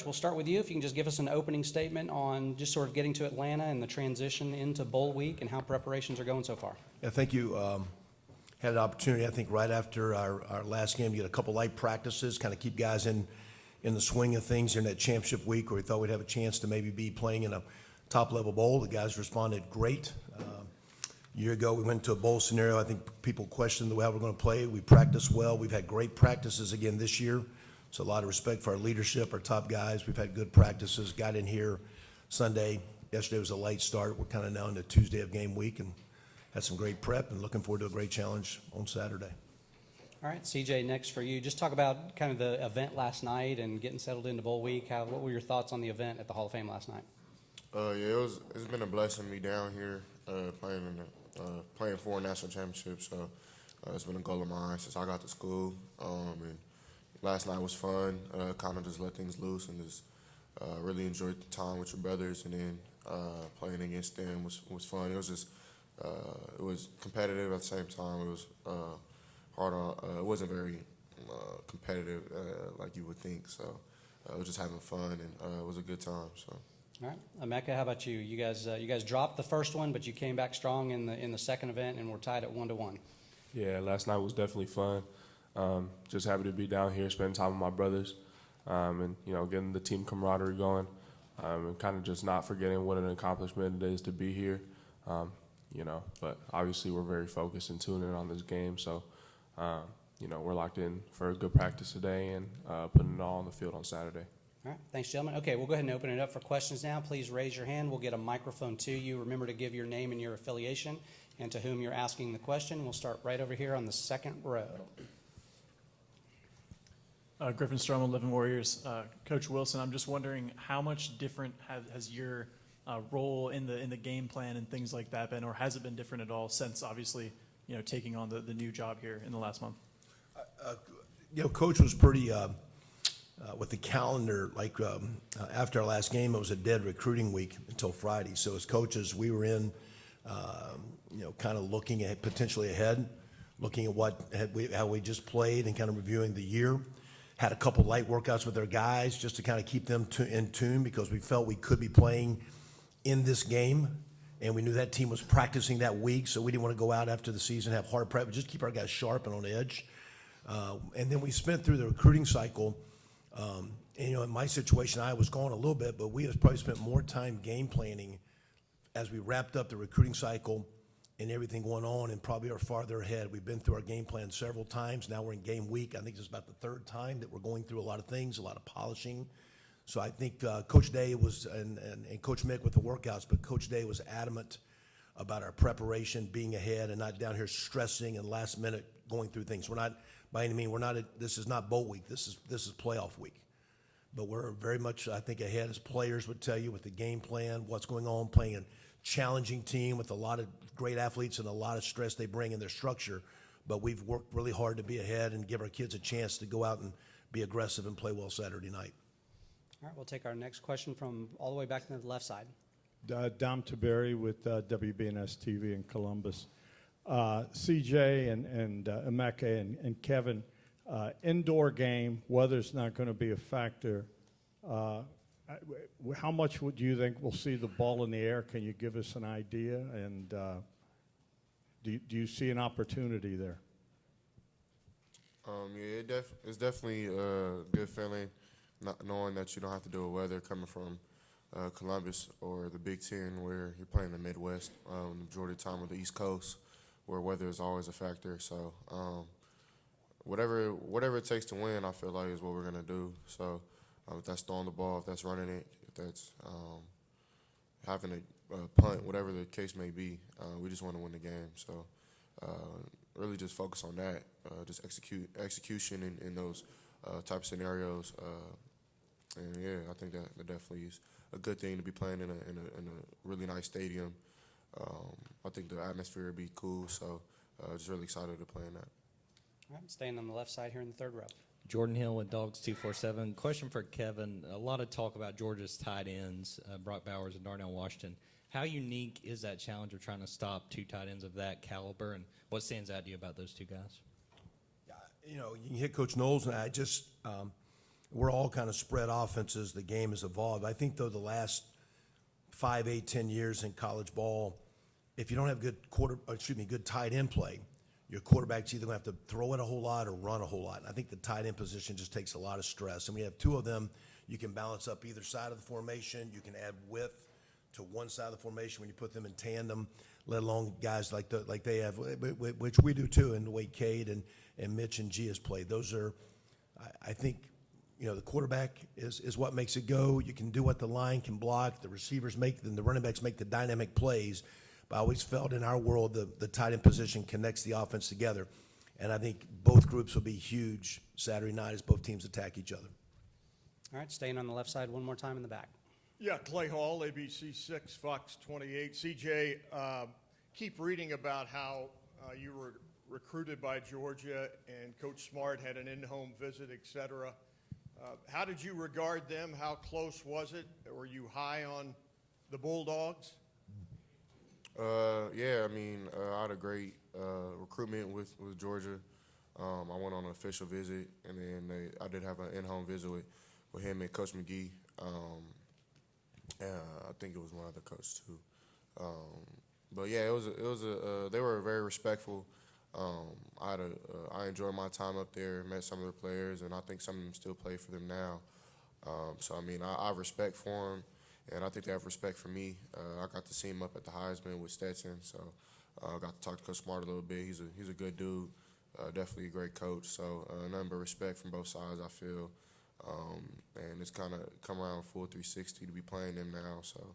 Coach, we'll start with you. If you can just give us an opening statement on just sort of getting to Atlanta and the transition into bowl week and how preparations are going so far. Yeah, thank you. Had an opportunity, I think, right after our last game to get a couple light practices, kind of keep guys in the swing of things in that championship week where we thought we'd have a chance to maybe be playing in a top-level bowl. The guys responded great. A year ago, we went to a bowl scenario. I think people questioned the way we're going to play. We practiced well. We've had great practices again this year. So a lot of respect for our leadership, our top guys. We've had good practices. Got in here Sunday. Yesterday was a light start. We're kind of now into Tuesday of game week and had some great prep and looking forward to a great challenge on Saturday. All right, CJ, next for you. Just talk about kind of the event last night and getting settled into bowl week. What were your thoughts on the event at the Hall of Fame last night? Yeah, it's been a blessing to be down here playing for a national championship. So it's been a goal of mine since I got to school. And last night was fun. Kind of just let things loose and just really enjoyed the time with your brothers. And then playing against them was fun. It was just it was competitive at the same time. It was hard on. It wasn't very competitive like you would think. So it was just having fun and it was a good time. So. All right, Emeka, how about you? You guys dropped the first one, but you came back strong in the second event, and we're tied at 1-1. Yeah, last night was definitely fun. Just happy to be down here, spending time with my brothers, and getting the team camaraderie going, and kind of just not forgetting what an accomplishment it is to be here. But obviously we're very focused and tuned in on this game, so we're locked in for a good practice today and putting it all on the field on Saturday. All right, thanks, gentlemen. Okay, we'll go ahead and open it up for questions now. Please raise your hand. We'll get a microphone to you. Remember to give your name and your affiliation and to whom you're asking the question. We'll start right over here on the second row. Griffin Strom, 11 Warriors. Coach Wilson, I'm just wondering how much different has your role in the game plan and things like that been, or has it been different at all since obviously taking on the new job here in the last month? Coach was pretty with the calendar. After our last game, it was a dead recruiting week until Friday. So as coaches, we were in, kind of looking at potentially ahead, looking at how we just played and kind of reviewing the year. Had a couple light workouts with our guys just to kind of keep them in tune because we felt we could be playing in this game, and we knew that team was practicing that week, so we didn't want to go out after the season, have hard prep, but just keep our guys sharp and on edge. And then we spent through the recruiting cycle. In my situation, I was gone a little bit, but we have probably spent more time game planning as we wrapped up the recruiting cycle and everything going on, and probably are farther ahead. We've been through our game plan several times. Now we're in game week. I think this is about the third time that we're going through a lot of things, a lot of polishing. So I think Coach Day was, and Coach Mick with the workouts, but Coach Day was adamant about our preparation, being ahead, and not down here stressing and last minute going through things. We're not, by any means, this is not bowl week. This is playoff week. But we're very much, I think, ahead, as players would tell you, with the game plan, what's going on, playing a challenging team with a lot of great athletes and a lot of stress they bring in their structure. But we've worked really hard to be ahead and give our kids a chance to go out and be aggressive and play well Saturday night. All right, we'll take our next question from all the way back to the left side. Dom Taberi with WBNS TV in Columbus. CJ and Emeka and Kevin, indoor game, weather's not going to be a factor. How much would you think we'll see the ball in the air? Can you give us an idea? And do you see an opportunity there? Yeah, it's definitely a good feeling, not knowing that you don't have to deal with weather coming from Columbus or the Big Ten, where you're playing the Midwest, the majority of the time, or the East Coast, where weather is always a factor. So whatever it takes to win, I feel like is what we're gonna do. So if that's throwing the ball, if that's running it, if that's having a punt, whatever the case may be, we just want to win the game. So really just focus on that, just execution in those type of scenarios. And yeah, I think that definitely is a good thing to be playing in a really nice stadium. I think the atmosphere would be cool, so just really excited to play in that. All right, staying on the left side here in the third row. Jordan Hill with Dogs247. Question for Kevin. A lot of talk about Georgia's tight ends, Brock Bowers and Darnell Washington. How unique is that challenge of trying to stop two tight ends of that caliber, and what stands out to you about those two guys? You can hit Coach Knowles, and I just We're all kind of spread offenses. The game has evolved. I think, though, the last 5, 8, 10 years in college ball, if you don't have good tight end play, your quarterback's either going to have to throw it a whole lot or run a whole lot. And I think the tight end position just takes a lot of stress. And we have two of them. You can balance up either side of the formation. You can add width to one side of the formation when you put them in tandem, let alone guys like they have, which we do too, in the way Cade and Mitch and G has played. Those are, I think, the quarterback is what makes it go. You can do what the line can block. The receivers and the running backs make the dynamic plays. But I always felt in our world the tight end position connects the offense together. And I think both groups will be huge Saturday night as both teams attack each other. All right, staying on the left side one more time in the back. Yeah, Clay Hall, ABC 6, Fox 28. CJ, keep reading about how you were recruited by Georgia and Coach Smart had an in-home visit, et cetera. How did you regard them? How close was it? Were you high on the Bulldogs? Yeah, I had a great recruitment with Georgia. I went on an official visit, and then I did have an in-home visit with him and Coach McGee. I think it was one other coach too. But yeah, they were very respectful. I enjoyed my time up there, met some of the players, and I think some of them still play for them now. I have respect for them, and I think they have respect for me. I got to see him up at the Heisman with Stetson, so I got to talk to Coach Smart a little bit. He's a good dude, definitely a great coach. So nothing but respect from both sides, I feel. And it's kind of come around full 360 to be playing them now. So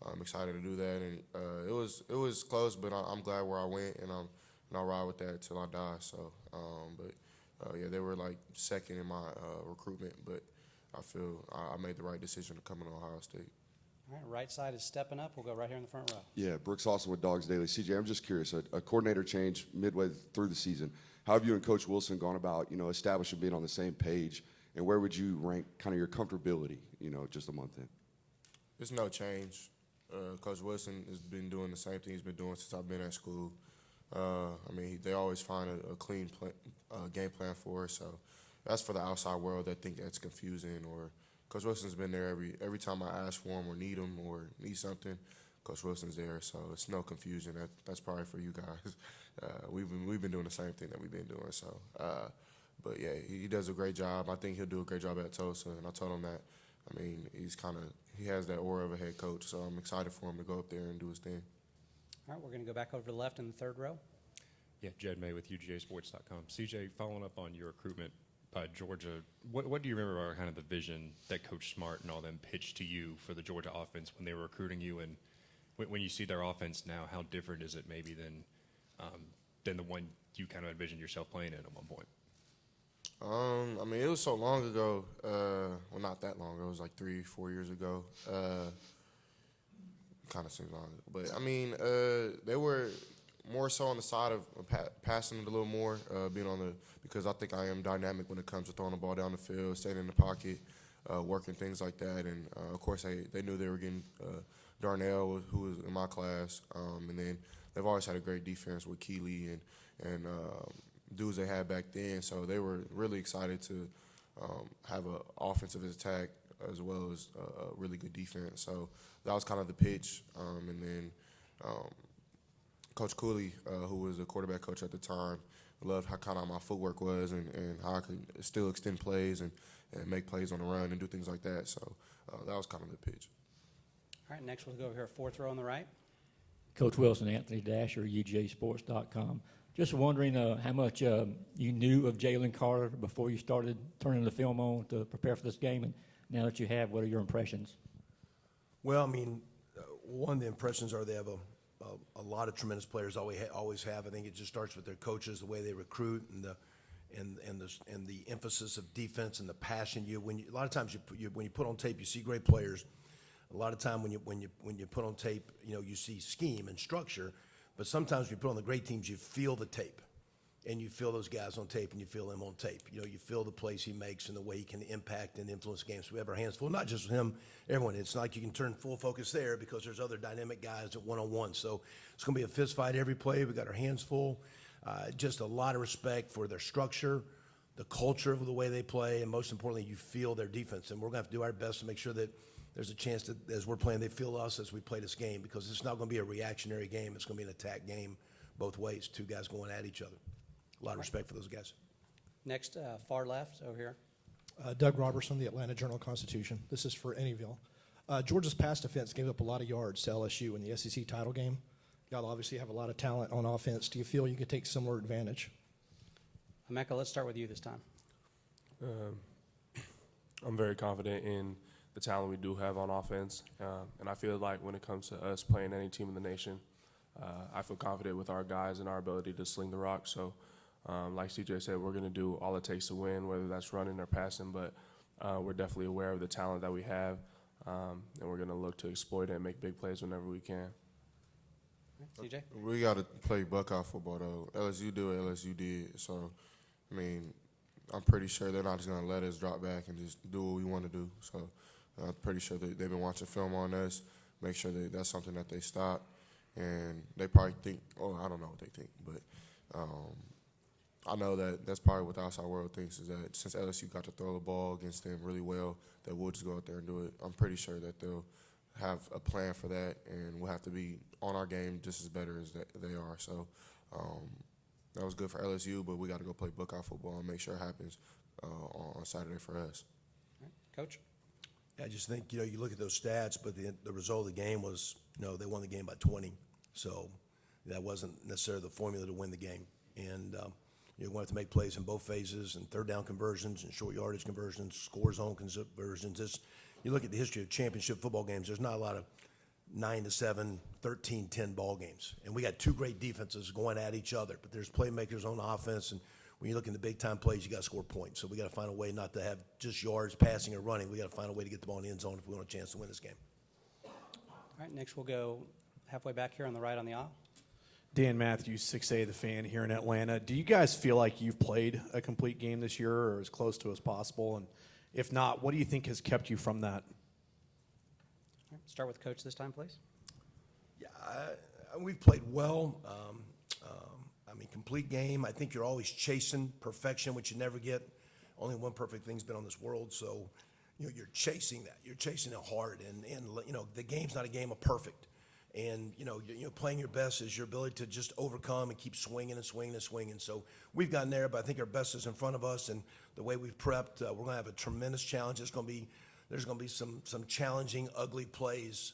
I'm excited to do that. And it was close, but I'm glad where I went, and I'll ride with that till I die. So, yeah, they were like second in my recruitment, but I feel I made the right decision to come to Ohio State. All right, right side is stepping up. We'll go right here in the front row. Yeah, Brooks Austin with Dogs Daily. CJ, I'm just curious, a coordinator change midway through the season. How have you and Coach Wilson gone about, establishing being on the same page, and where would you rank kind of your comfortability, just a month in? There's no change. Coach Wilson has been doing the same thing he's been doing since I've been at school. They always find a clean game plan for us. So that's for the outside world that think that's confusing. Or Coach Wilson's been there every time I ask for him or need him or need something. Coach Wilson's there, so it's no confusion. That's probably for you guys. We've been doing the same thing that we've been doing. So, but yeah, he does a great job. I think he'll do a great job at Tulsa, and I told him that. He has that aura of a head coach, so I'm excited for him to go up there and do his thing. All right, we're going to go back over to the left in the third row. Yeah, Jed May with UGAsports.com. CJ, following up on your recruitment by Georgia, what do you remember about kind of the vision that Coach Smart and all them pitched to you for the Georgia offense when they were recruiting you? And when you see their offense now, how different is it maybe than the one you kind of envisioned yourself playing in at one point? It was so long ago. Well, not that long ago. It was like 3-4 years ago. Kind of seems long ago. But, they were more so on the side of passing it a little more, because I think I am dynamic when it comes to throwing the ball down the field, staying in the pocket, working things like that. And, of course, they knew they were getting Darnell, who was in my class. And then they've always had a great defense with Keeley and dudes they had back then. So they were really excited to have an offensive attack as well as a really good defense. So that was kind of the pitch. And then Coach Cooley, who was the quarterback coach at the time, loved how kind of my footwork was and how I could still extend plays and make plays on the run and do things like that. So that was kind of the pitch. All right, next we'll go over here, fourth row on the right. Coach Wilson, Anthony Dasher, UGAsports.com. Just wondering how much you knew of Jalen Carter before you started turning the film on to prepare for this game, and now that you have, what are your impressions? Well, one of the impressions are they have a lot of tremendous players. Always have. I think it just starts with their coaches, the way they recruit, and the emphasis of defense and the passion. A lot of times when you put on tape, you see great players. A lot of time when you put on tape, you see scheme and structure. But sometimes when you put on the great teams, you feel the tape, and you feel those guys on tape, and you feel him on tape. You feel the plays he makes and the way he can impact and influence games. So we have our hands full, not just with him, everyone. It's not like you can turn full focus there because there's other dynamic guys at one-on-one. So it's going to be a fist fight every play. We got our hands full. Just a lot of respect for their structure, the culture of the way they play, and most importantly, you feel their defense. And we're going to have to do our best to make sure that there's a chance that as we're playing, they feel us as we play this game, because it's not going to be a reactionary game. It's going to be an attack game both ways, two guys going at each other. A lot of respect for those guys. Next, far left over here. Doug Robertson, the Atlanta Journal-Constitution. This is for Anyville. Georgia's pass defense gave up a lot of yards to LSU in the SEC title game. Y'all obviously have a lot of talent on offense. Do you feel you could take similar advantage? Emeka, let's start with you this time. I'm very confident in the talent we do have on offense, and I feel like when it comes to us playing any team in the nation, I feel confident with our guys and our ability to sling the rock. So, like CJ said, we're going to do all it takes to win, whether that's running or passing, but we're definitely aware of the talent that we have, and we're going to look to exploit it and make big plays whenever we can. CJ? We got to play Buckeye football, though. LSU do what LSU did. So, I mean, I'm pretty sure they're not just going to let us drop back and just do what we want to do. So, I'm pretty sure they've been watching film on us, make sure that that's something that they stop. And they probably think, oh, I don't know what they think, but I know that that's probably what the outside world thinks, is that since LSU got to throw the ball against them really well, that we'll just go out there and do it. I'm pretty sure that they'll have a plan for that, and we'll have to be on our game just as better as they are. So that was good for LSU, but we got to go play Buckeye football and make sure it happens on Saturday for us. All right. Coach? I just think, you look at those stats, but the result of the game was, they won the game by 20. So that wasn't necessarily the formula to win the game. And you're going to have to make plays in both phases, and third down conversions and short yardage conversions, score zone conversions. You look at the history of championship football games, there's not a lot of 9-7, 13-10 ball games. And we got two great defenses going at each other, but there's playmakers on offense, and when you look in the big-time plays, you got to score points. So we got to find a way not to have just yards passing or running. We got to find a way to get the ball in the end zone if we want a chance to win this game. All right, next we'll go halfway back here on the right on the aisle. Dan Matthews, 6A The Fan here in Atlanta. Do you guys feel like you've played a complete game this year, or as close to as possible? And if not, what do you think has kept you from that? All right, start with Coach this time, please. Yeah, we've played well. Complete game. I think you're always chasing perfection, which you never get. Only one perfect thing's been on this world, so you're chasing that. You're chasing it hard, and the game's not a game of perfect. And playing your best is your ability to just overcome and keep swinging and swinging and swinging. So we've gotten there, but I think our best is in front of us, and the way we've prepped, we're going to have a tremendous challenge. There's going to be some challenging, ugly plays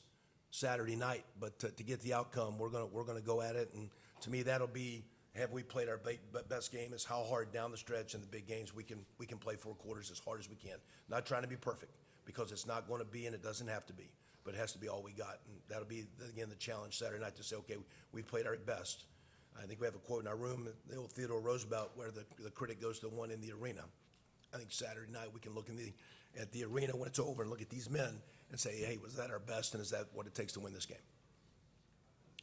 Saturday night, but to get the outcome, we're going to go at it. And to me, that'll be, have we played our best game, is how hard down the stretch in the big games we can play 4 quarters as hard as we can. Not trying to be perfect, because it's not going to be, and it doesn't have to be, but it has to be all we got. And that'll be, again, the challenge Saturday night, to say, okay, we played our best. I think we have a quote in our room, the old Theodore Roosevelt, where the critic goes to the one in the arena. I think Saturday night we can look at the arena when it's over and look at these men and say, hey, was that our best, and is that what it takes to win this game?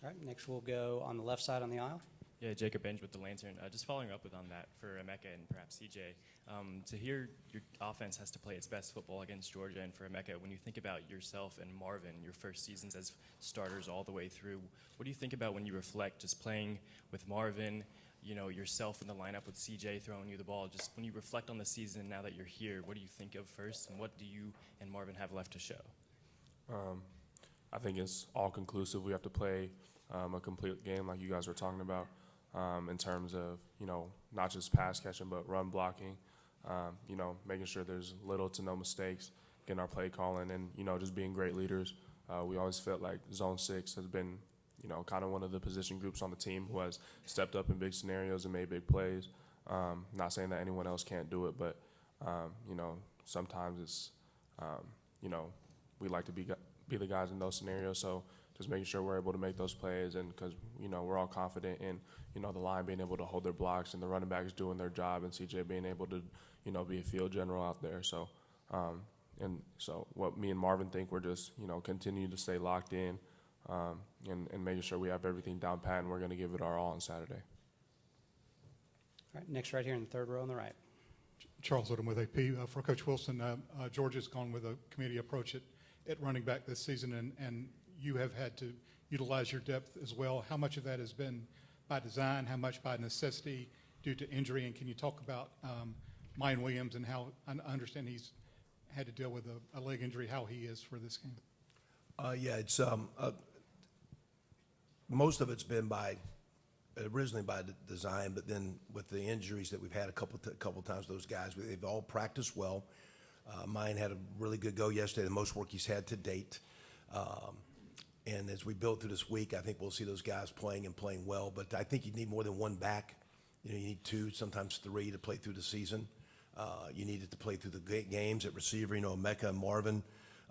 All right, next we'll go on the left side on the aisle. Yeah, Jacob Benj with the Lantern. Just following up on that for Emeka and perhaps CJ, to hear your offense has to play its best football against Georgia, and for Emeka, when you think about yourself and Marvin, your first seasons as starters all the way through, what do you think about when you reflect just playing with Marvin, yourself in the lineup with CJ throwing you the ball? Just when you reflect on the season now that you're here, what do you think of first, and what do you and Marvin have left to show? I think it's all conclusive. We have to play a complete game like you guys were talking about. In terms of, not just pass catching, but run blocking, making sure there's little to no mistakes, getting our play calling, and, just being great leaders. We always felt like Zone 6 has been, kind of one of the position groups on the team who has stepped up in big scenarios and made big plays. Not saying that anyone else can't do it, but, sometimes it's, we like to be the guys in those scenarios. So just making sure we're able to make those plays, and because, we're all confident in, the line being able to hold their blocks and the running backs doing their job, and CJ being able to, be a field general out there. So, and so what me and Marvin think, we're just, continue to stay locked in, and making sure we have everything down pat, and we're going to give it our all on Saturday. All right, next right here in the third row on the right. Charles Odom with AP. For Coach Wilson, Georgia's gone with a committee approach at running back this season, and you have had to utilize your depth as well. How much of that has been by design? How much by necessity due to injury? And can you talk about Mayan Williams and how I understand he's had to deal with a leg injury, how he is for this game. Yeah, it's most of it's been originally by design, but then with the injuries that we've had a couple times, those guys, they've all practiced well. Mine had a really good go yesterday, the most work he's had to date. And as we build through this week, I think we'll see those guys playing well. But I think you need more than one back. You need two, sometimes three to play through the season. You need it to play through the games at receiver. Mecca and Marvin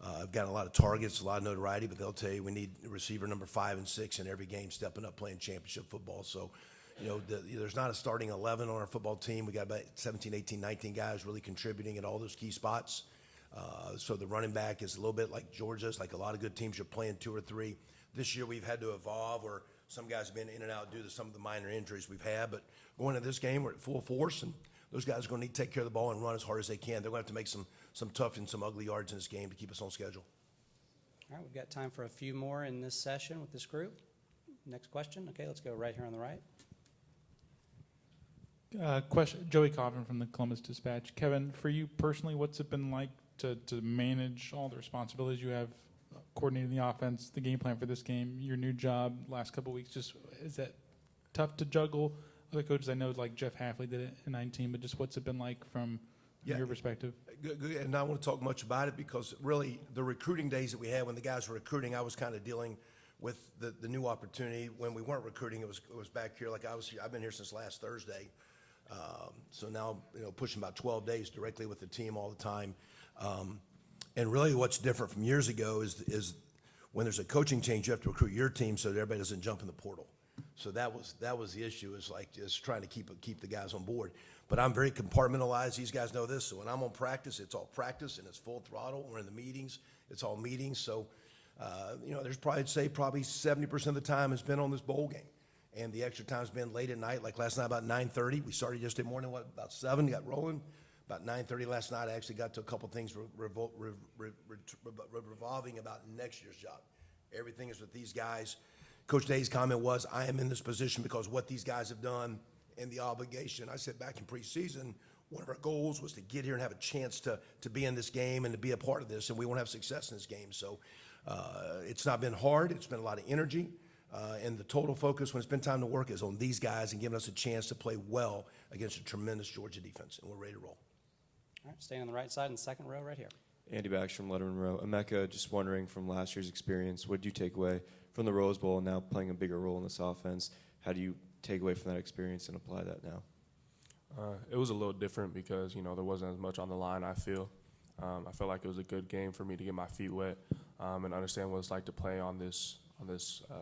have got a lot of targets, a lot of notoriety, but they'll tell you we need receiver number 5 and 6 in every game stepping up playing championship football. So, there's not a starting 11 on our football team. We got about 17, 18, 19 guys really contributing at all those key spots. So the running back is a little bit like Georgia's, like a lot of good teams are playing 2 or 3. This year we've had to evolve, or some guys have been in and out due to some of the minor injuries we've had. But going into this game, we're at full force, and those guys are going to need to take care of the ball and run as hard as they can. They're going to have to make some tough and some ugly yards in this game to keep us on schedule. All right, we've got time for a few more in this session with this group. Next question. Okay, let's go right here on the right. Question, Joey Coffin from the Columbus Dispatch. Kevin, for you personally, what's it been like to manage all the responsibilities you have, coordinating the offense, the game plan for this game, your new job, last couple of weeks? Just is that tough to juggle? Other coaches I know, like Jeff Halfley, did it in 19, but just what's it been like from your perspective? Good, and I don't want to talk much about it because really the recruiting days that we had when the guys were recruiting, I was kind of dealing with the new opportunity. When we weren't recruiting, it was back here like I was here. I've been here since last Thursday. So now, pushing about 12 days directly with the team all the time. And really what's different from years ago is when there's a coaching change, you have to recruit your team so that everybody doesn't jump in the portal. So that was the issue, is like just trying to keep the guys on board. But I'm very compartmentalized. These guys know this. So when I'm on practice, it's all practice and it's full throttle. We're in the meetings. It's all meetings. So, there's probably 70% of the time has been on this bowl game. And the extra time's been late at night, like last night about 9:30. We started yesterday morning, about 7, got rolling. About 9:30 last night, I actually got to a couple things revolving about next year's job. Everything is with these guys. Coach Day's comment was, I am in this position because what these guys have done and the obligation. I said back in preseason, one of our goals was to get here and have a chance to be in this game and to be a part of this, and we want to have success in this game. So it's not been hard. It's been a lot of energy. And the total focus when it's been time to work is on these guys and giving us a chance to play well against a tremendous Georgia defense, and we're ready to roll. All right, staying on the right side in the second row right here. Andy Baxter from Letterman Row. Emeka, just wondering from last year's experience, what did you take away from the Rose Bowl and now playing a bigger role in this offense? How do you take away from that experience and apply that now? It was a little different because, there wasn't as much on the line, I feel. I felt like it was a good game for me to get my feet wet and understand what it's like to play on this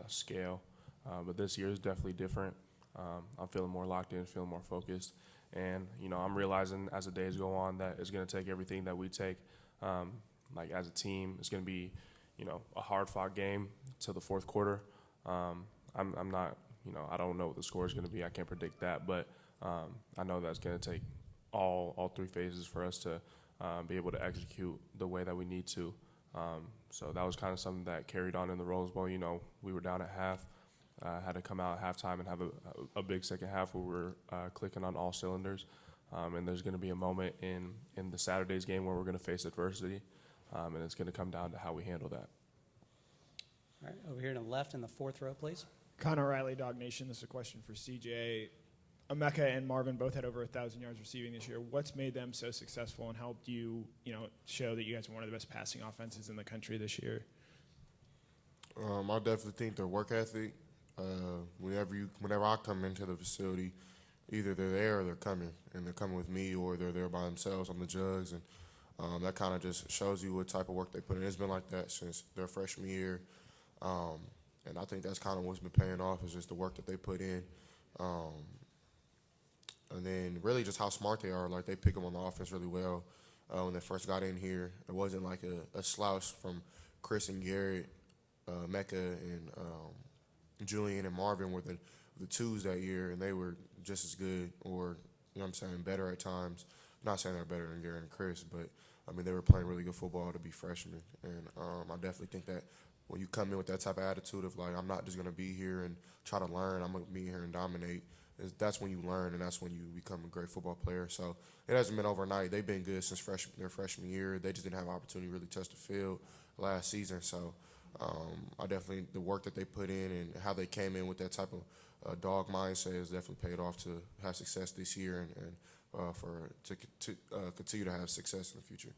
scale. But this year is definitely different. I'm feeling more locked in, feeling more focused. And, I'm realizing as the days go on that it's going to take everything that we take, as a team. It's going to be, a hard-fought game till the fourth quarter. I'm not, I don't know what the score is going to be. I can't predict that. But I know that's going to take all 3 phases for us to be able to execute the way that we need to. So that was kind of something that carried on in the Rose Bowl. We were down at half. Had to come out at halftime and have a big second half where we're clicking on all cylinders. And there's going to be a moment in the Saturday's game where we're going to face adversity, and it's going to come down to how we handle that. All right, over here to the left in the fourth row, please. Connor Riley, Dog Nation. This is a question for CJ. Emeka and Marvin both had over 1,000 yards receiving this year. What's made them so successful and helped you, show that you guys are one of the best passing offenses in the country this year? I definitely think their work ethic. Whenever I come into the facility, either they're there or they're coming, and they're coming with me, or they're there by themselves on the jugs, and that kind of just shows you what type of work they put in. It's been like that since their freshman year, and I think that's kind of what's been paying off, is just the work that they put in, and then really just how smart they are. Like, they pick them on the offense really well. When they first got in here, it wasn't like a slouch from Chris and Garrett, Mecca and Julian and Marvin were the twos that year, and they were just as good, or better at times. I'm not saying they're better than Garrett and Chris, but they were playing really good football to be freshmen, and I definitely think that when you come in with that type of attitude of like, I'm not just gonna be here and try to learn, I'm gonna be here and dominate, that's when you learn, and that's when you become a great football player. So it hasn't been overnight. They've been good since their freshman year. They just didn't have an opportunity to really touch the field last season. So I definitely, the work that they put in and how they came in with that type of dog mindset has definitely paid off to have success this year and to continue to have success in the future.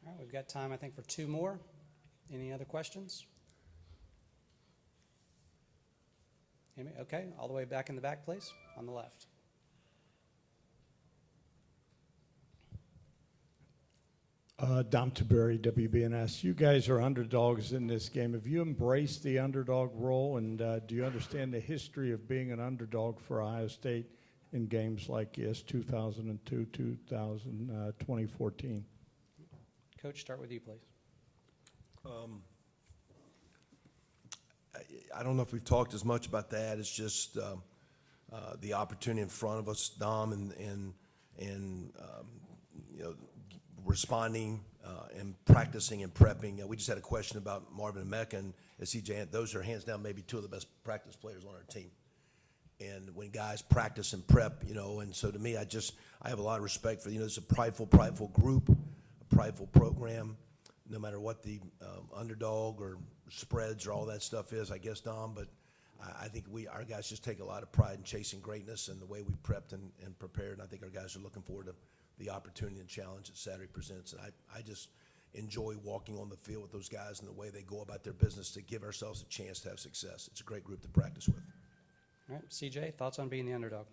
All right, we've got time, I think, for two more. Any other questions? Anybody? Okay, all the way back in the back, please, on the left. Dom Taberry, WBNS. You guys are underdogs in this game. Have you embraced the underdog role, and do you understand the history of being an underdog for Ohio State in games like 2002, 2014? Coach, start with you, please. I don't know if we've talked as much about that. It's just the opportunity in front of us, Dom, and you know, responding and practicing and prepping. We just had a question about Marvin and Mecca and CJ. Those are hands down maybe two of the best practice players on our team. And when guys practice and prep, you know, and so to me, I have a lot of respect for, you know, it's a prideful group, a prideful program, no matter what the underdog or spreads or all that stuff is, I guess, Dom. But I think our guys just take a lot of pride in chasing greatness and the way we prepped and prepared. And I think our guys are looking forward to the opportunity and challenge that Saturday presents. And I just enjoy walking on the field with those guys and the way they go about their business to give ourselves a chance to have success. It's a great group to practice with. All right, CJ, thoughts on being the underdog?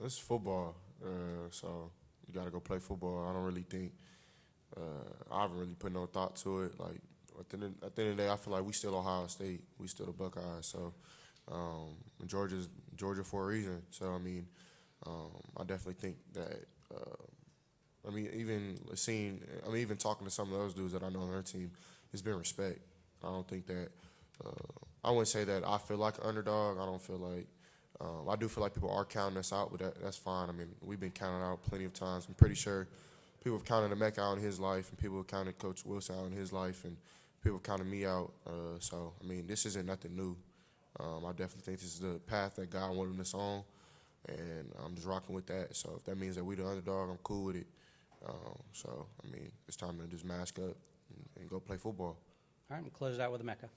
It's football, so you got to go play football. I don't really think I haven't really put no thought to it. Like at the end of the day, I feel like we still Ohio State, we still the Buckeyes. So Georgia's Georgia for a reason. So I mean, I definitely think that. Even talking to some of those dudes that I know on their team, it's been respect. I don't think that. I wouldn't say that I feel like an underdog. I don't feel like. I do feel like people are counting us out, but that's fine. I mean, we've been counted out plenty of times. I'm pretty sure people have counted Emeka out in his life, and people have counted Coach Wilson out in his life, and people have counted me out. So, I mean, this isn't nothing new. I definitely think this is the path that God wanted us on, and I'm just rocking with that. So if that means that we the underdog, I'm cool with it. So, I mean, it's time to just mask up and go play football. All right, we'll close it out with Emeka.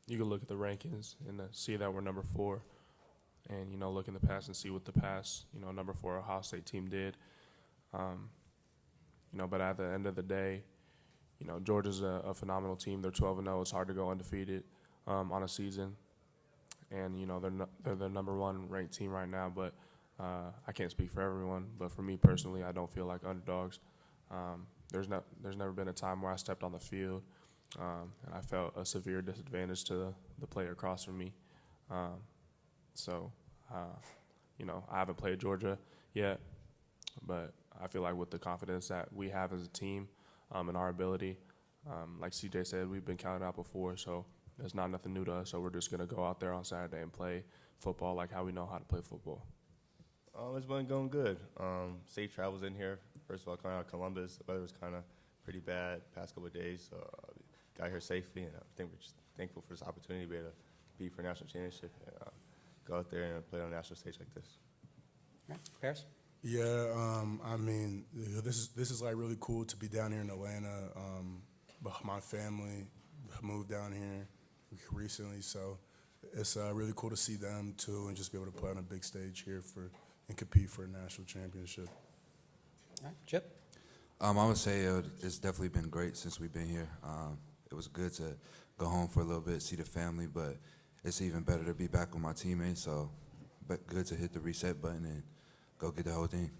You can look at the rankings and see that we're number 4. And, you know, look in the past and see what the past, you know, number 4 Ohio State team did. You know, but at the end of the day, you know, Georgia's a phenomenal team. They're 12-0. It's hard to go undefeated on a season. And, you know, they're the number 1 ranked team right now. But I can't speak for everyone. But for me personally, I don't feel like underdogs. There's never been a time where I stepped on the field and I felt a severe disadvantage to the player across from me. You know, I haven't played Georgia yet, but I feel like with the confidence that we have as a team and our ability, like CJ said, we've been counted out before, so it's not nothing new to us. So we're just going to go out there on Saturday and play football like how we know how to play football. It's been going good. Safe travels in here. First of all, coming out of Columbus, the weather was kind of pretty bad past couple of days, so got here safely, and I think we're just thankful for this opportunity to be able to compete for a national championship and go out there and play on a national stage like this. All right, Paris? Yeah, I mean, this is like really cool to be down here in Atlanta. But my family moved down here recently, so it's really cool to see them too, and just be able to play on a big stage here and compete for a national championship. All right, Chip? I would say it's definitely been great since we've been here. It was good to go home for a little bit, see the family, but it's even better to be back with my teammates. So, but good to hit the reset button and go get the whole thing.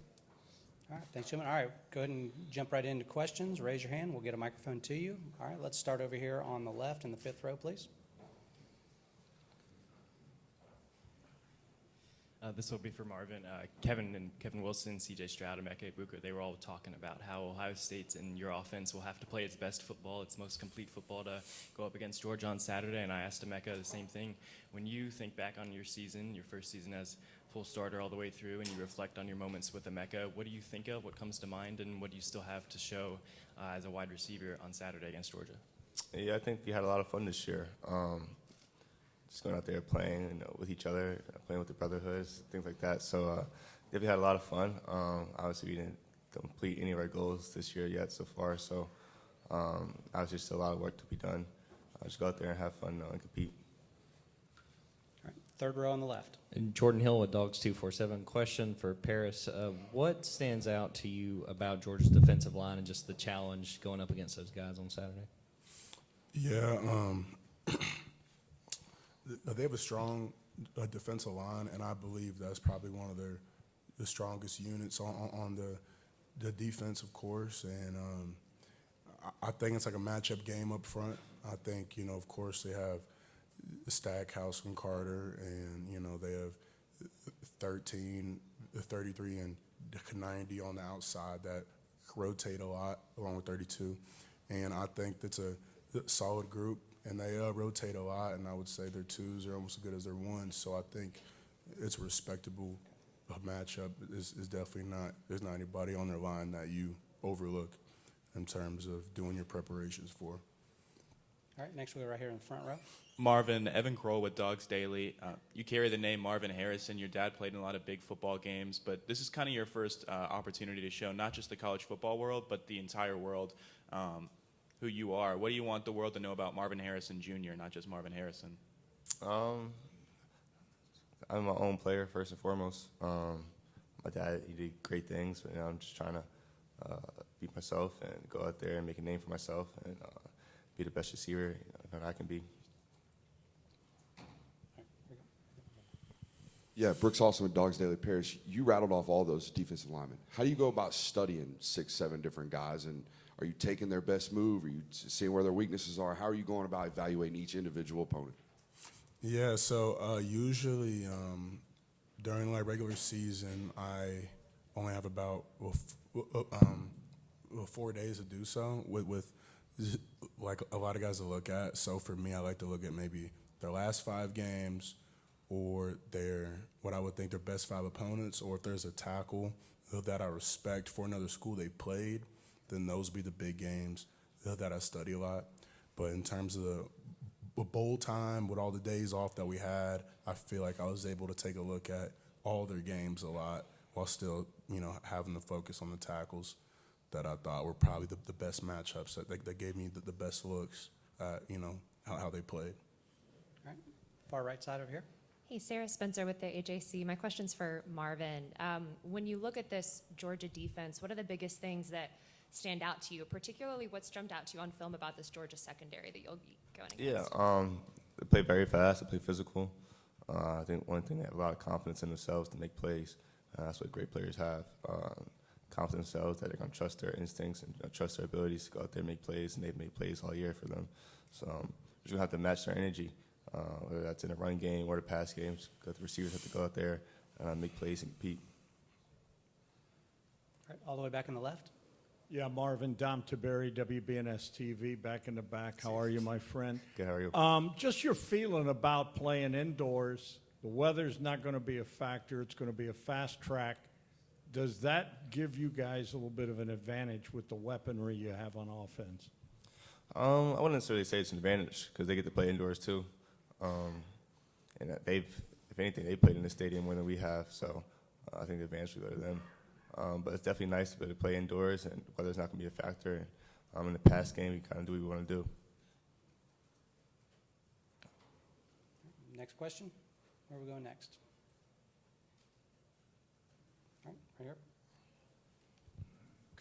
All right, thanks, gentlemen. All right, go ahead and jump right into questions. Raise your hand. We'll get a microphone to you. All right, let's start over here on the left in the 5th row, please. This will be for Marvin. Kevin Wilson, CJ Stroud, Emeka Ibuka, they were all talking about how Ohio State's and your offense will have to play its best football, its most complete football to go up against Georgia on Saturday. And I asked Emeka the same thing. When you think back on your season, your first season as full starter all the way through, and you reflect on your moments with Emeka, what do you think of? What comes to mind? And what do you still have to show as a wide receiver on Saturday against Georgia? Yeah, I think we had a lot of fun this year. just going out there playing, with each other, playing with the brotherhoods, things like that. So we had a lot of fun. Obviously, we didn't complete any of our goals this year yet so far. So obviously, still a lot of work to be done. Just go out there and have fun and compete. All right, third row on the left. And Jordan Hill with Dogs247. Question for Paris. What stands out to you about Georgia's defensive line and just the challenge going up against those guys on Saturday? Yeah, they have a strong defensive line, and I believe that's probably one of the strongest units on the defense, of course. And I think it's like a matchup game up front. I think, of course, they have Stackhouse and Carter, and, they have 13, 33, and 90 on the outside that rotate a lot, along with 32. And I think that's a solid group, and they rotate a lot, and I would say their twos are almost as good as their ones. So I think it's a respectable matchup. It's definitely not, there's not anybody on their line that you overlook in terms of doing your preparations for. All right, next we go right here in the front row. Marvin, Evan Kroll with Dogs Daily. You carry the name Marvin Harrison. Your dad played in a lot of big football games, but this is kind of your first opportunity to show not just the college football world, but the entire world who you are. What do you want the world to know about Marvin Harrison Jr., not just Marvin Harrison? I'm my own player, first and foremost. My dad, he did great things, but I'm just trying to be myself and go out there and make a name for myself and be the best receiver that I can be. Yeah, Brooks Austin with Dogs Daily. Paris, you rattled off all those defensive linemen. How do you go about studying 6, 7 different guys? And are you taking their best move? Are you seeing where their weaknesses are? How are you going about evaluating each individual opponent? Yeah, so usually during regular season, I only have about 4 days to do so with like a lot of guys to look at. So for me, I like to look at maybe their last 5 games, or what I would think their best 5 opponents, or if there's a tackle that I respect for another school they played, then those be the big games that I study a lot. But in terms of the bowl time, with all the days off that we had, I feel like I was able to take a look at all their games a lot while still, having the focus on the tackles that I thought were probably the best matchups that gave me the best looks at, how they played. All right, far right side over here. Hey, Sarah Spencer with the AJC. My question's for Marvin. When you look at this Georgia defense, what are the biggest things that stand out to you, particularly what's jumped out to you on film about this Georgia secondary that you'll be going against? Yeah, they play very fast. They play physical. I think one thing, they have a lot of confidence in themselves to make plays. That's what great players have. Confidence in themselves that they're going to trust their instincts and trust their abilities to go out there and make plays, and they've made plays all year for them. So you're going to have to match their energy, whether that's in the run game or the pass games, because the receivers have to go out there and make plays and compete. All right, all the way back in the left. Yeah, Marvin, Dom Taberi, WBNS TV, back in the back. How are you, my friend? Good, how are you? Just your feeling about playing indoors. The weather's not going to be a factor. It's going to be a fast track. Does that give you guys a little bit of an advantage with the weaponry you have on offense? I wouldn't necessarily say it's an advantage because they get to play indoors too. And if anything, they played in the stadium more than we have. So I think the advantage will go to them. But it's definitely nice to be able to play indoors, and weather's not going to be a factor. In the pass game, we kind of do what we want to do. Next question. Where are we going next? All right, right here.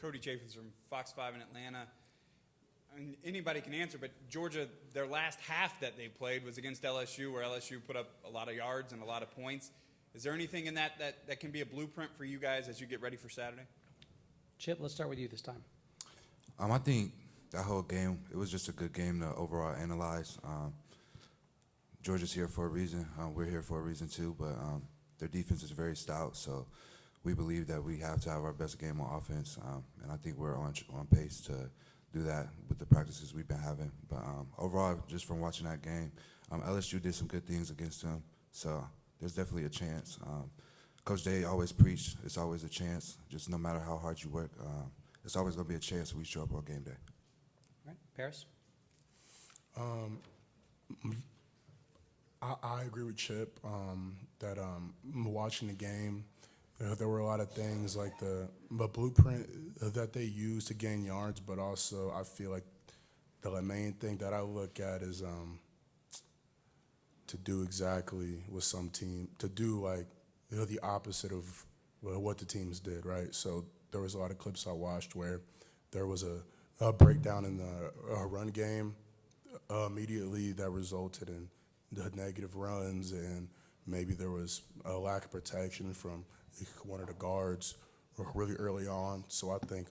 Cody Chaffins from Fox 5 in Atlanta. I mean, anybody can answer, but Georgia, their last half that they played was against LSU, where LSU put up a lot of yards and a lot of points. Is there anything in that can be a blueprint for you guys as you get ready for Saturday? Chip, let's start with you this time. I think that whole game, it was just a good game to overall analyze. Georgia's here for a reason. We're here for a reason too, but their defense is very stout, so we believe that we have to have our best game on offense, and I think we're on pace to do that with the practices we've been having. But overall, just from watching that game, LSU did some good things against them, so there's definitely a chance. Coach Day always preached, it's always a chance. Just no matter how hard you work, it's always going to be a chance we show up on game day. All right, Paris? I agree with Chip that watching the game, there were a lot of things like the blueprint that they use to gain yards, but also I feel like the main thing that I look at is to do exactly what some team, to do like the opposite of what the teams did, right? So there was a lot of clips I watched where there was a breakdown in the run game immediately that resulted in the negative runs, and maybe there was a lack of protection from one of the guards really early on. So I think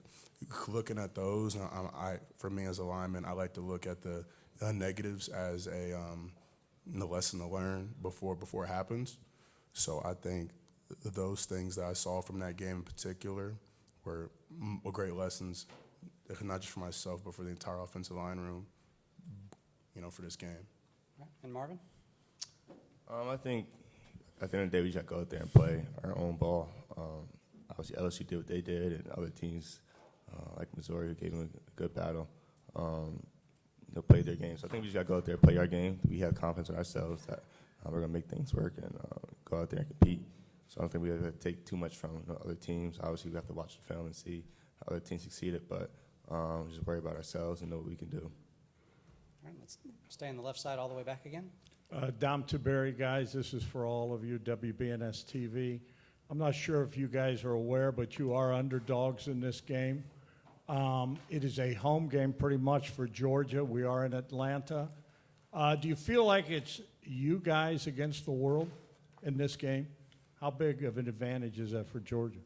looking at those, for me as a lineman, I like to look at the negatives as a lesson to learn before it happens. So I think those things that I saw from that game in particular were great lessons, not just for myself, but for the entire offensive line room, for this game. All right. And Marvin? I think at the end of the day, we just got to go out there and play our own ball. Obviously, LSU did what they did, and other teams like Missouri, who gave them a good battle, played their game. So I think we just got to go out there and play our game. We have confidence in ourselves that we're going to make things work and go out there and compete. So I don't think we have to take too much from other teams. Obviously, we have to watch the film and see how other teams succeeded, but just worry about ourselves and know what we can do. All right, let's stay on the left side all the way back again. Dom Tiberi, guys, this is for all of you, WBNS TV. I'm not sure if you guys are aware, but you are underdogs in this game. It is a home game pretty much for Georgia. We are in Atlanta. Do you feel like it's you guys against the world in this game? How big of an advantage is that for Georgia?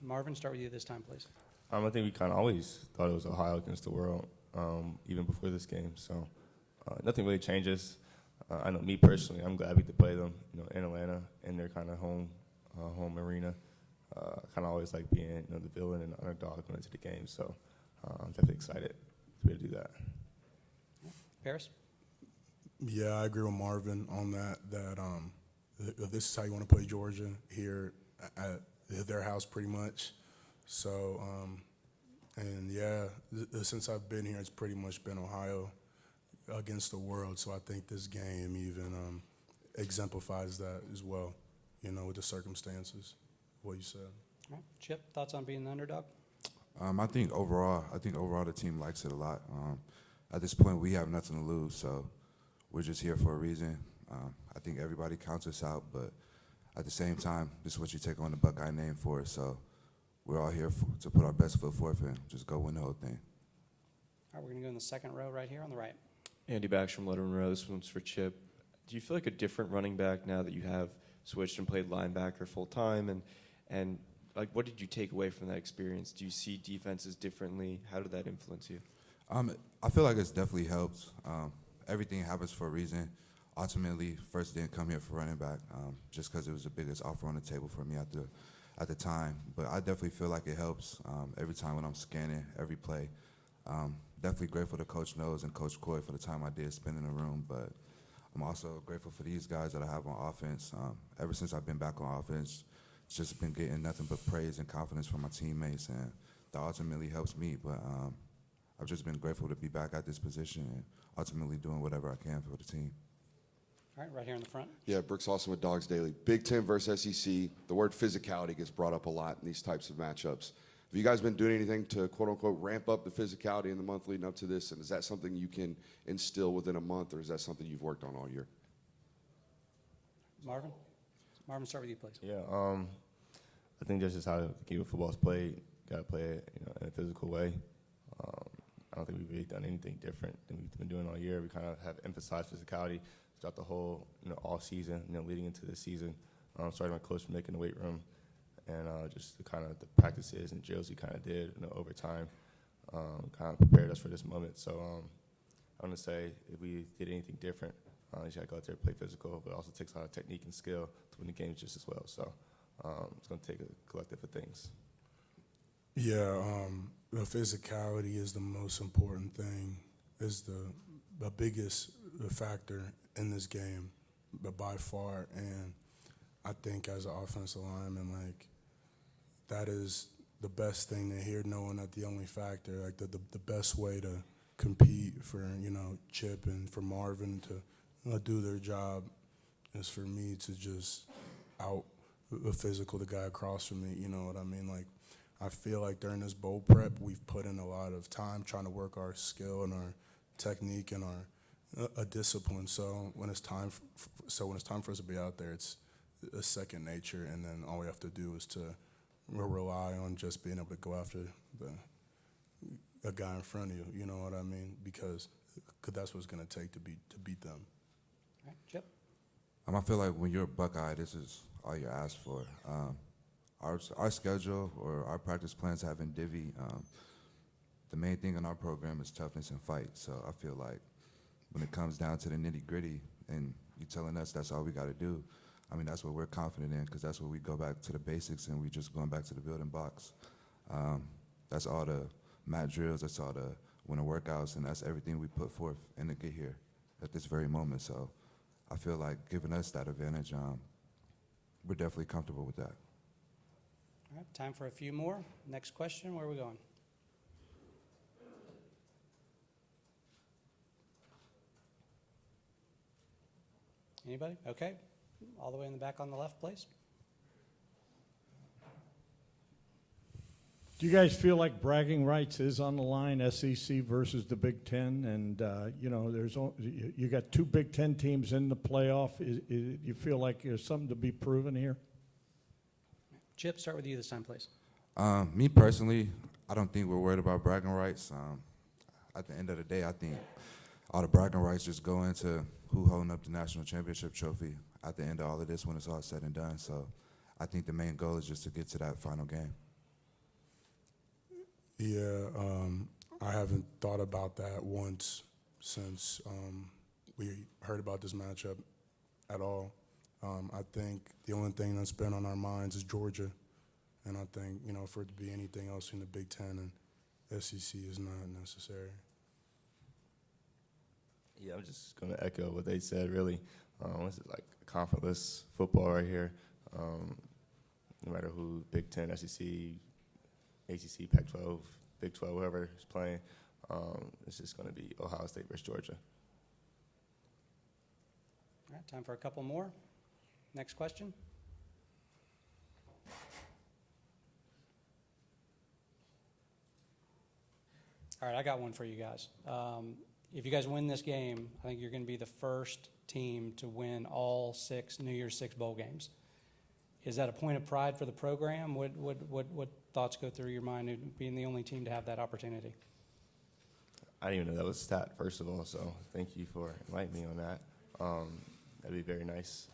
Marvin, start with you this time, please. I think we kind of always thought it was Ohio against the world, even before this game. So nothing really changes. I know me personally, I'm glad we could play them, in Atlanta, in their kind of home arena. Kind of always like being, the villain and the underdog going into the game. So I'm definitely excited to be able to do that. Paris? Yeah, I agree with Marvin on that. This is how you want to play Georgia here at their house, pretty much. So, and yeah, since I've been here, it's pretty much been Ohio against the world. So I think this game even exemplifies that as well, with the circumstances, what you said. All right. Chip, thoughts on being the underdog? I think overall the team likes it a lot. At this point, we have nothing to lose, so we're just here for a reason. I think everybody counts us out, but at the same time, this is what you take on the Buckeye name for. So we're all here to put our best foot forth and just go win the whole thing. All right, we're going to go in the second row right here on the right. Andy Bax from Letterman Row. This one's for Chip. Do you feel like a different running back now that you have switched and played linebacker full time? And like, what did you take away from that experience? Do you see defenses differently? How did that influence you? I feel like it's definitely helped. Everything happens for a reason. Ultimately, first didn't come here for running back just because it was the biggest offer on the table for me at the time. But I definitely feel like it helps every time when I'm scanning every play. Definitely grateful to Coach Nose and Coach Coy for the time I did spend in the room. But I'm also grateful for these guys that I have on offense. Ever since I've been back on offense, it's just been getting nothing but praise and confidence from my teammates, and that ultimately helps me. But I've just been grateful to be back at this position and ultimately doing whatever I can for the team. All right, right here in the front. Yeah, Brooks Austin with Dogs Daily. Big Ten versus SEC. The word physicality gets brought up a lot in these types of matchups. Have you guys been doing anything to, quote-unquote, ramp up the physicality in the month leading up to this? And is that something you can instill within a month, or is that something you've worked on all year? Marvin, start with you, please. Yeah, I think that's just how the game of football is played. Got to play it, in a physical way. I don't think we've really done anything different than we've been doing all year. We kind of have emphasized physicality throughout the whole, all season, leading into this season. Starting my coach from making the weight room, and just the kind of the practices and drills he kind of did, over time, kind of prepared us for this moment. So I want to say if we did anything different, you just got to go out there and play physical, but it also takes a lot of technique and skill to win the games just as well. So it's going to take a collective of things. Yeah, the physicality is the most important thing, is the biggest factor in this game, but by far. And I think as an offensive lineman, that is the best thing to hear, knowing that the only factor, the best way to compete for, Chip and for Marvin to do their job is for me to just out the physical the guy across from me. You know what I mean? Like, I feel like during this bowl prep, we've put in a lot of time trying to work our skill and our technique and our a discipline. So when it's time, when it's time for us to be out there, it's a second nature, and then all we have to do is to rely on just being able to go after a guy in front of you. You know what I mean? Because that's what it's going to take to beat them. All right, Chip. I feel like when you're a Buckeye, this is all you ask for. Our schedule or our practice plans have been divvy. The main thing in our program is toughness and fight. So I feel like when it comes down to the nitty-gritty and you telling us that's all we got to do, I mean, that's what we're confident in, because that's where we go back to the basics and we just going back to the building blocks. That's all the mat drills, that's all the winter workouts, and that's everything we put forth in to get here at this very moment. So I feel like giving us that advantage, we're definitely comfortable with that. All right, time for a few more. Next question, where are we going? Anybody? Okay. All the way in the back on the left, please. Do you guys feel like bragging rights is on the line, SEC versus the Big Ten? And, you got two Big Ten teams in the playoff. You feel like there's something to be proven here? Chip, start with you this time, please. Me personally, I don't think we're worried about bragging rights. At the end of the day, I think all the bragging rights just go into who holding up the national championship trophy at the end of all of this when it's all said and done. So I think the main goal is just to get to that final game. Yeah, I haven't thought about that once since we heard about this matchup at all. I think the only thing that's been on our minds is Georgia. And I think, for it to be anything else in the Big Ten and SEC is not necessary. Yeah, I'm just going to echo what they said, really. This is like conference football right here. No matter who, Big Ten, SEC, ACC, Pac-12, Big 12, whoever is playing, it's just going to be Ohio State versus Georgia. All right, time for a couple more. Next question. All right, I got one for you guys. If you guys win this game, I think you're going to be the first team to win all 6 New Year's 6 bowl games. Is that a point of pride for the program? What thoughts go through your mind of being the only team to have that opportunity? I didn't even know that was a stat, first of all, so thank you for enlightening me on that. That'd be very nice.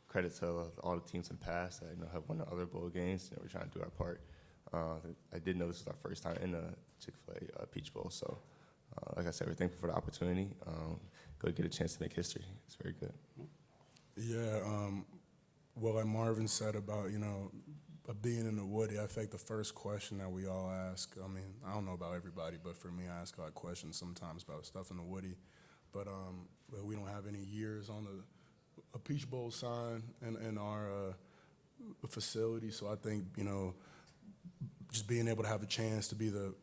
Credit to all the teams in the past that have won the other bowl games. We're trying to do our part. I did know this was our first time in the Chick-fil-A Peach Bowl, so like I said, we're thankful for the opportunity. Go get a chance to make history. It's very good. Yeah, well, like Marvin said about, being in the Woody, I think the first question that we all ask, I mean, I don't know about everybody, but for me, I ask a lot of questions sometimes about stuff in the Woody. But we don't have any years on a Peach Bowl sign in our facility, so I think, just being able to have a chance to be the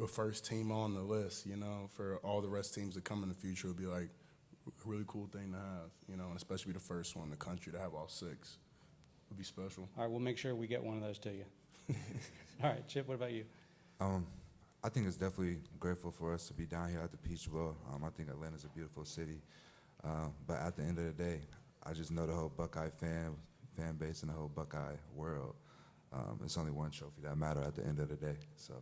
first team on the list, for all the rest teams that come in the future would be like a really cool thing to have, and especially the first one in the country to have all 6 would be special. All right, we'll make sure we get one of those to you. All right, Chip, what about you? I think it's definitely grateful for us to be down here at the Peach Bowl. I think Atlanta's a beautiful city. But at the end of the day, I just know the whole Buckeye fan base and the whole Buckeye world. It's only one trophy that matter at the end of the day. So.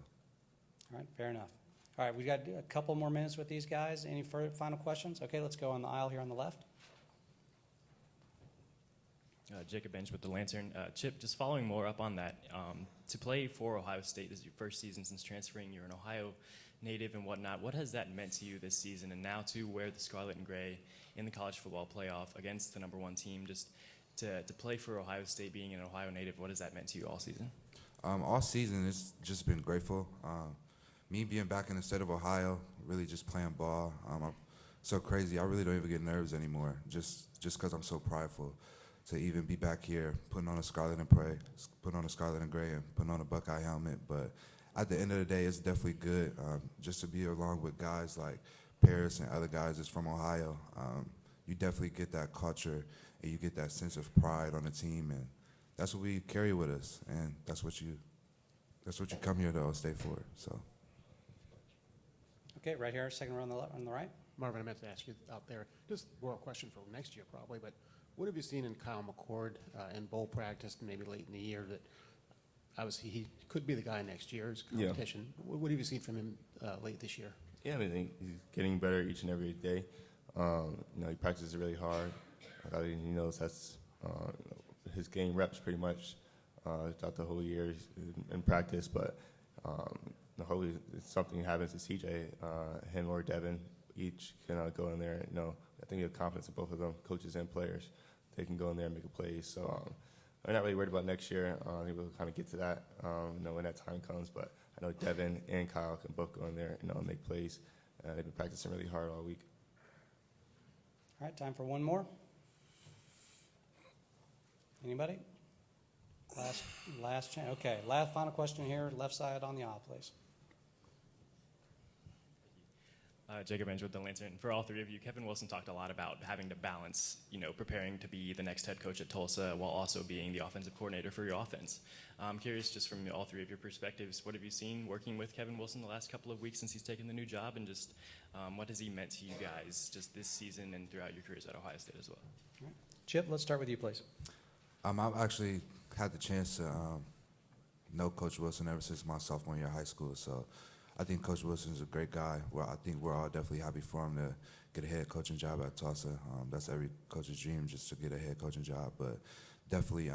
All right, fair enough. All right, we've got a couple more minutes with these guys. Any final questions? Okay, let's go on the aisle here on the left. Jacob Bench with the Lantern. Chip, just following more up on that, to play for Ohio State, this is your first season since transferring. You're an Ohio native and whatnot. What has that meant to you this season, and now to wear the scarlet and gray in the college football playoff against the #1 team, just to play for Ohio State, being an Ohio native, what has that meant to you all season? All season, it's just been grateful. Me being back in the state of Ohio, really just playing ball. I'm so crazy. I really don't even get nerves anymore, just because I'm so prideful to even be back here, putting on a scarlet and gray, and putting on a Buckeye helmet. But at the end of the day, it's definitely good just to be along with guys like Paris and other guys that's from Ohio. you definitely get that culture and you get that sense of pride on the team, and that's what we carry with us, and that's what you come here to stay for. So. Okay, right here, second row on the right. Marvin, I meant to ask you out there, just more a question for next year probably, but what have you seen in Kyle McCord in bowl practice and maybe late in the year that obviously he could be the guy next year's competition? Yeah. What have you seen from him late this year? Yeah, I mean, he's getting better each and every day. He practices really hard. He knows that's his game reps pretty much throughout the whole year in practice, but hopefully something happens to CJ, him or Devin, each can go in there. I think we have confidence in both of them, coaches and players. They can go in there and make a play. So I'm not really worried about next year. I think we'll kind of get to that, when that time comes. But I know Devin and Kyle can both go in there, and make plays. They've been practicing really hard all week. All right, time for one more. Anybody? Last chance. Okay, final question here, left side on the aisle, please. Jacob Benj with the Lantern. For all three of you, Kevin Wilson talked a lot about having to balance, preparing to be the next head coach at Tulsa while also being the offensive coordinator for your offense. I'm curious, just from all three of your perspectives, what have you seen working with Kevin Wilson the last couple of weeks since he's taken the new job, and just what has he meant to you guys just this season and throughout your careers at Ohio State as well? All right. Chip, let's start with you, please. I've actually had the chance to know Coach Wilson ever since my sophomore year of high school, so I think Coach Wilson is a great guy. Well, I think we're all definitely happy for him to get a head coaching job at Tulsa. That's every coach's dream, just to get a head coaching job. But definitely,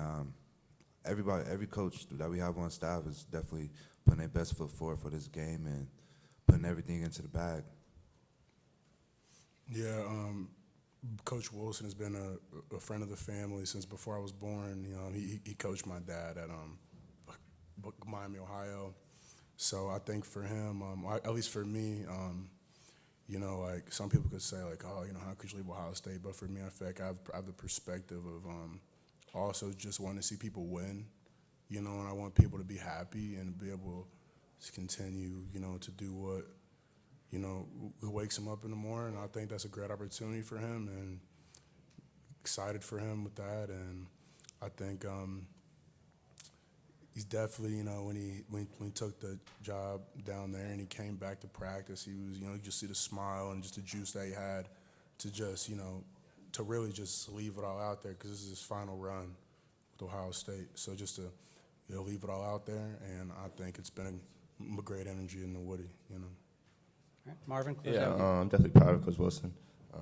every coach that we have on staff is definitely putting their best foot forward for this game and putting everything into the bag. Yeah, Coach Wilson has been a friend of the family since before I was born. He coached my dad at Miami, Ohio. So I think for him, at least for me, like some people could say, like, oh, how could you leave Ohio State? But for me, I feel like I have the perspective of also just wanting to see people win, and I want people to be happy and be able to continue, to do what, who wakes him up in the morning. I think that's a great opportunity for him, and excited for him with that. And I think he's definitely, when he took the job down there and he came back to practice, he was, you just see the smile and just the juice that he had to just, to really just leave it all out there, because this is his final run with Ohio State. So just to, leave it all out there, and I think it's been a great energy in the Woody, All right. Marvin? Yeah, I'm definitely proud of Coach Wilson.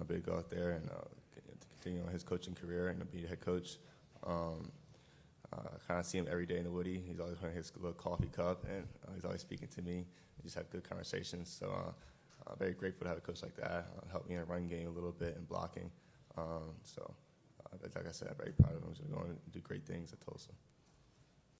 Big go out there and to continue on his coaching career and to be the head coach. I kind of see him every day in the Woody. He's always holding his little coffee cup, and he's always speaking to me. We just have good conversations. So very grateful to have a coach like that. Help me in the run game a little bit and blocking. Like I said, I'm very proud of him. He's going to do great things at Tulsa.